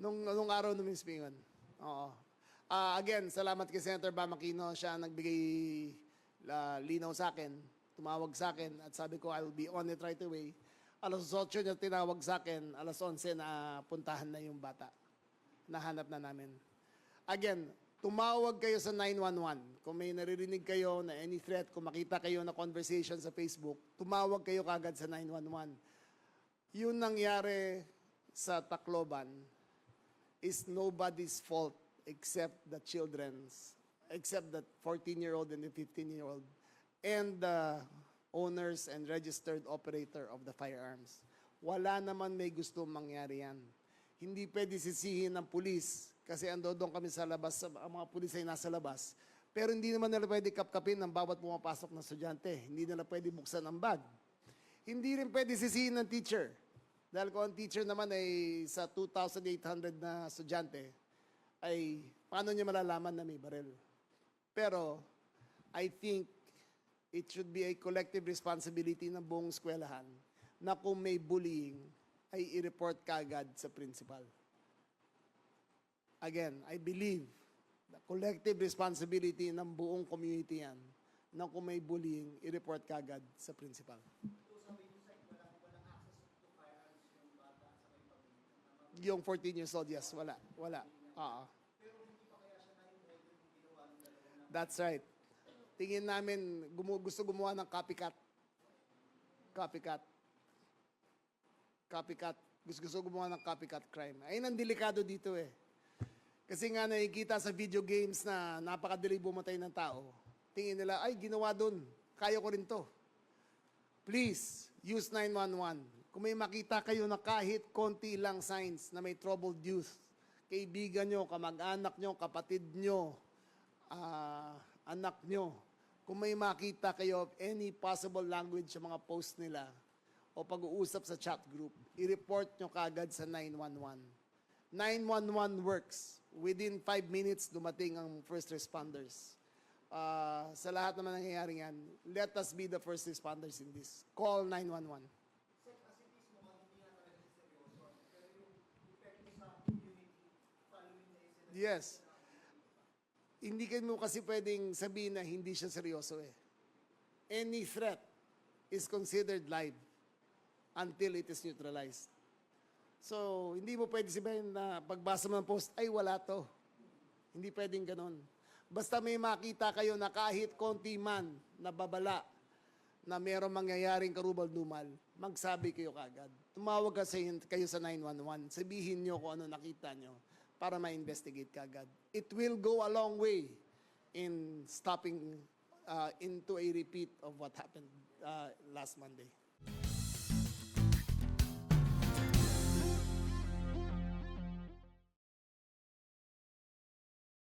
Nung araw nung Mispingon. Oo. Again, salamat kay Senator Bam Aquino. Siya ang nagbigay linaw sa akin, tumawag sa akin, at sabi ko, I will be on it right away. Alas 8 niya tinawag sa akin, alas 11 na puntahan na yung bata. Nahanap na namin. Again, tumawag kayo sa 911. Kung may naririnig kayo na any threat, kung makita kayo na conversation sa Facebook, tumawag kayo kagad sa 911. Yun nangyari sa Tacloban is nobody's fault except the children's, except the 14-year-old and the 15-year-old, and the owners and registered operator of the firearms. Wala naman may gusto mangyari yan. Hindi pwede sisihin ng pulis kasi doon kami sa labas, ang mga pulis ay nasa labas. Pero hindi naman nila pwede kapkapin ng bawat pumapasok na estudyante. Hindi nila pwede buksan ang bag. Hindi rin pwede sisihin ng teacher. Dahil kung ang teacher naman ay sa 2,800 na estudyante, ay paano niya malalaman na may baril? Pero I think it should be a collective responsibility ng buong eskwelahan na kung may bullying, ay i-report kagad sa principal. Again, I believe the collective responsibility ng buong community yan na kung may bullying, i-report kagad sa principal. Yung 14 years old, yes, wala. That's right. Tingin namin, gusto gumawa ng copycat. Gusto gumawa ng copycat crime. Ayun ang delikado dito eh. Kasi nga nakikita sa video games na napakadali bumatay ng tao. Tingin nila, ay ginawa dun. Kaya ko rin to. Please, use 911. Kung may makita kayo na kahit konti lang signs na may troubled youth, kaibigan nyo, kamag-anak nyo, kapatid nyo, anak nyo, kung may makita kayo of any possible language sa mga post nila o pag-uusap sa chat group, i-report nyo kagad sa 911. 911 works. Within 5 minutes, dumating ang first responders. Sa lahat naman nangyayari yan, let us be the first responders in this. Call 911. Yes. Hindi mo kasi pwedeng sabihin na hindi siya seryoso eh. Any threat is considered live until it is neutralized. So, hindi mo pwede sabihin na pagbasa mo ng post, ay wala to. Hindi pwedeng ganon. Basta may makita kayo na kahit konti man na babala na mayroong mangyayaring karubal-dumal, magsabi kayo kagad. Tumawag kayo sa 911. Sabihin nyo kung ano nakita nyo para ma-investigate kagad. It will go a long way in stopping into a repeat of what happened last Monday.